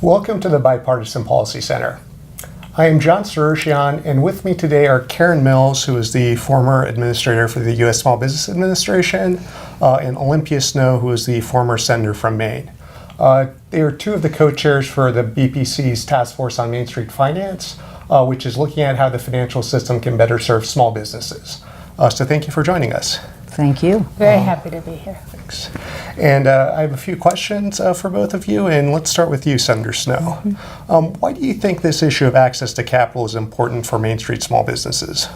Welcome to the Bipartisan Policy Center. I am John Soroushian, and with me today are Karen Mills, who is the former administrator for the U.S. Small Business Administration, and Olympia Snowe, who is the former senator from Maine. They are two of the co-chairs for the BPC's Task Force on Main Street Finance, which is looking at how the financial system can better serve small businesses. So thank you for joining us. Thank you. Very happy to be here. Thanks. And I have a few questions for both of you, and let's start with you, Senator Snowe. Why do you think this issue of access to capital is important for Main Street small businesses?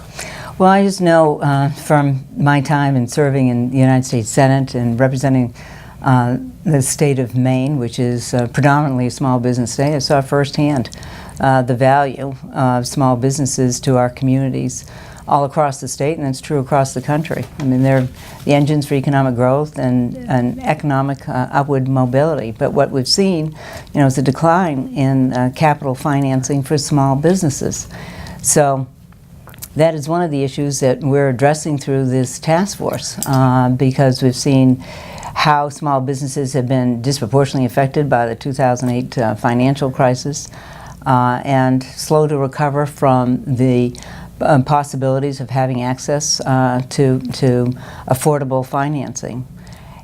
Well, I just know from my time in serving in the United States Senate and representing the state of Maine, which is predominantly a small business state, I saw firsthand the value of small businesses to our communities all across the state, and it's true across the country. I mean, they're the engines for economic growth and economic upward mobility. But what we've seen, is a decline in capital financing for small businesses. So that is one of the issues that we're addressing through this task force, because we've seen how small businesses have been disproportionately affected by the 2008 financial crisis and slow to recover from the possibilities of having access to affordable financing.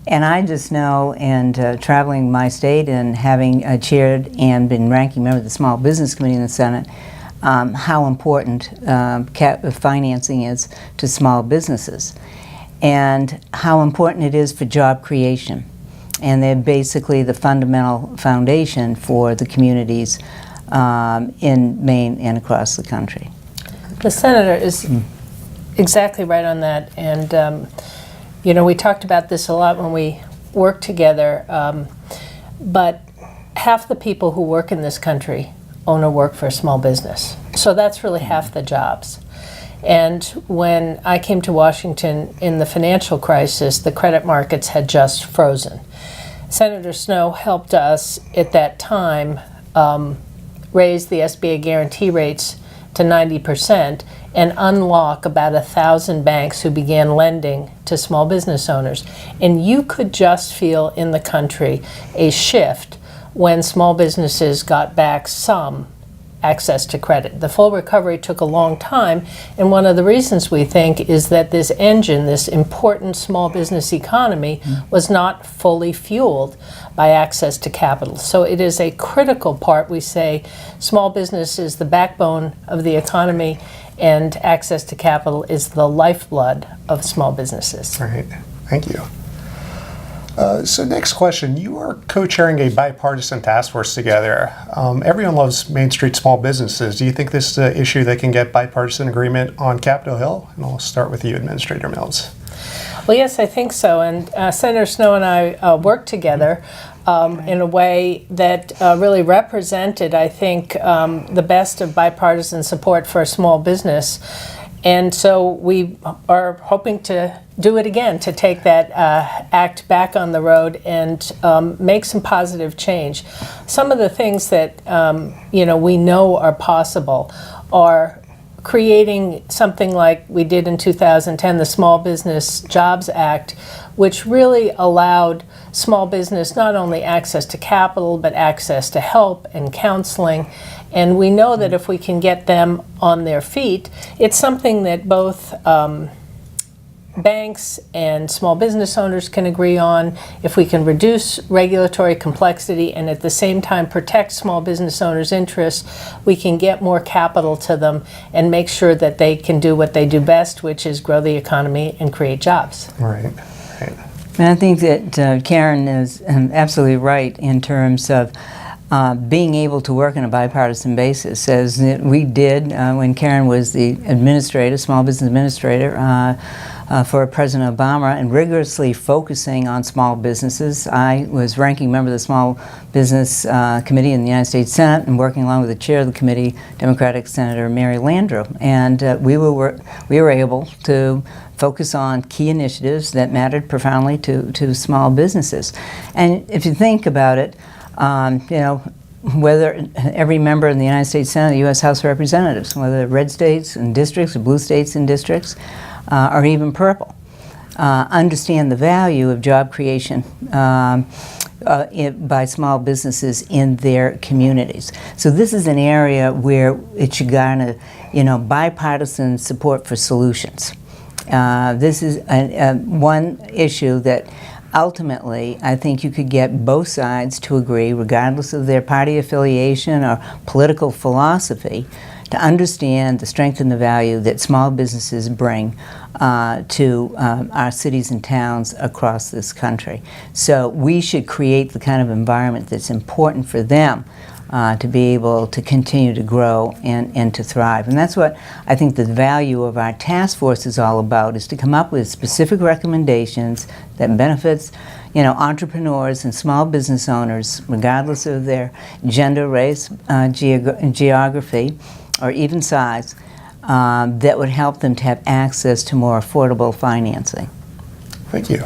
And I just know, and traveling my state and having chaired and been ranking member of the Small Business Committee in the Senate, how important financing is to small businesses and how important it is for job creation. And they're basically the fundamental foundation for the communities in Maine and across the country. The senator is exactly right on that, and we talked about this a lot when we worked together, but half the people who work in this country own or work for a small business. So that's really half the jobs. And when I came to Washington in the financial crisis, the credit markets had just frozen. Senator Snowe helped us at that time raise the SBA guarantee rates to 90% and unlock about 1,000 banks who began lending to small business owners. And you could just feel in the country a shift when small businesses got back some access to credit. The full recovery took a long time, and one of the reasons we think is that this engine, this important small business economy, was not fully fueled by access to capital. So it is a critical part. We say small business is the backbone of the economy, and access to capital is the lifeblood of small businesses. All right, thank you. So next question, you are co-chairing a bipartisan task force together. Everyone loves Main Street small businesses. Do you think this is an issue that can get bipartisan agreement on Capitol Hill? And I'll start with you, Administrator Mills. Well, yes, I think so. And Senator Snowe and I worked together in a way that really represented, I think, the best of bipartisan support for a small business. And so we are hoping to do it again, to take that act back on the road and make some positive change. Some of the things that we know are possible are creating something like we did in 2010, the Small Business Jobs Act, which really allowed small business not only access to capital, but access to help and counseling. And we know that if we can get them on their feet, it's something that both banks and small business owners can agree on. If we can reduce regulatory complexity and at the same time protect small business owners' interests, we can get more capital to them and make sure that they can do what they do best, which is grow the economy and create jobs. Right. And I think that Karen is absolutely right in terms of being able to work on a bipartisan basis, as we did when Karen was the administrator, small business administrator for President Obama, and rigorously focusing on small businesses. I was ranking member of the Small Business Committee in the United States Senate and working along with the chair of the committee, Democratic Senator Mary Landrieu. And we were able to focus on key initiatives that mattered profoundly to small businesses. And if you think about it, whether every member in the United States Senate, the U.S. House of Representatives, whether red states and districts or blue states and districts, or even purple, understand the value of job creation by small businesses in their communities. So this is an area where it should garner, bipartisan support for solutions. This is one issue that ultimately I think you could get both sides to agree, regardless of their party affiliation or political philosophy, to understand the strength and the value that small businesses bring to our cities and towns across this country. So we should create the kind of environment that's important for them to be able to continue to grow and to thrive. And that's what I think the value of our task force is all about, is to come up with specific recommendations that benefits entrepreneurs and small business owners, regardless of their gender, race, geography, or even size, that would help them to have access to more affordable financing. Thank you.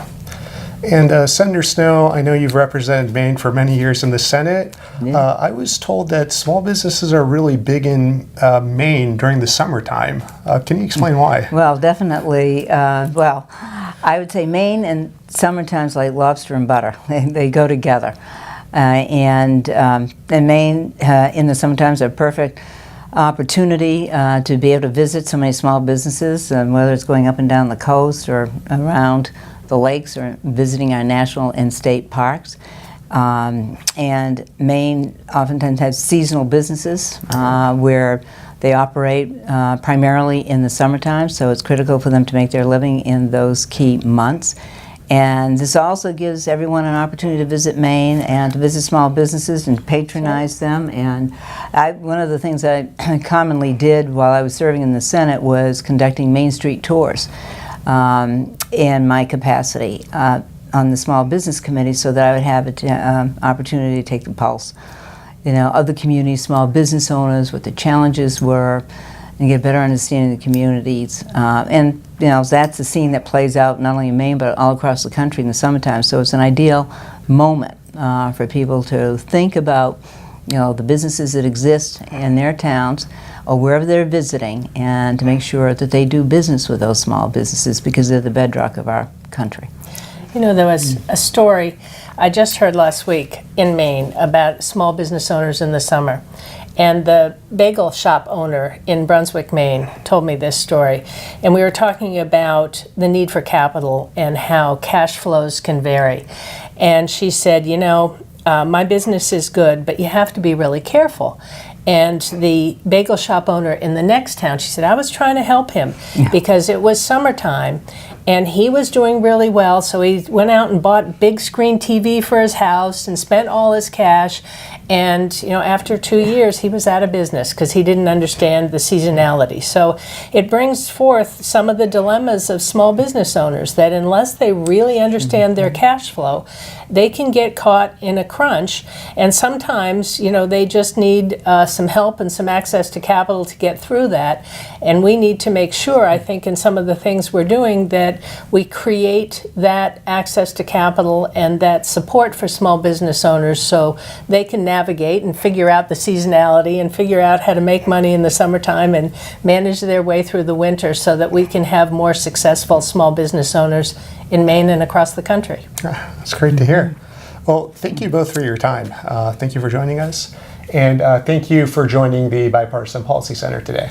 And Senator Snowe, I know you've represented Maine for many years in the Senate. Yeah. I was told that small businesses are really big in Maine during the summertime. Can you explain why? Well, definitely. I would say Maine and summertime's like lobster and butter. They go together. And Maine in the summertime's a perfect opportunity to be able to visit so many small businesses, whether it's going up and down the coast or around the lakes or visiting our national and state parks. And Maine oftentimes has seasonal businesses where they operate primarily in the summertime, so it's critical for them to make their living in those key months. And this also gives everyone an opportunity to visit Maine and to visit small businesses and patronize them. And one of the things I commonly did while I was serving in the Senate was conducting Main Street tours in my capacity on the Small Business Committee, so that I would have an opportunity to take the pulse, of the community, small business owners, what the challenges were, and get a better understanding of the communities. And that's a scene that plays out not only in Maine but all across the country in the summertime. So it's an ideal moment for people to think about the businesses that exist in their towns or wherever they're visiting, and to make sure that they do business with those small businesses, because they're the bedrock of our country. There was a story I just heard last week in Maine about small business owners in the summer. And the bagel shop owner in Brunswick, Maine, told me this story. And we were talking about the need for capital and how cash flows can vary. And she said, my business is good, but you have to be really careful. And the bagel shop owner in the next town, she said, I was trying to help him because it was summertime and he was doing really well. So he went out and bought big screen TV for his house and spent all his cash. And after 2 years, he was out of business because he didn't understand the seasonality. So it brings forth some of the dilemmas of small business owners, that unless they really understand their cash flow, they can get caught in a crunch. And sometimes, they just need some help and some access to capital to get through that. And we need to make sure, I think, in some of the things we're doing, that we create that access to capital and that support for small business owners so they can navigate and figure out the seasonality and figure out how to make money in the summertime and manage their way through the winter, so that we can have more successful small business owners in Maine and across the country. That's great to hear. Well, thank you both for your time. Thank you for joining us. And thank you for joining the Bipartisan Policy Center today.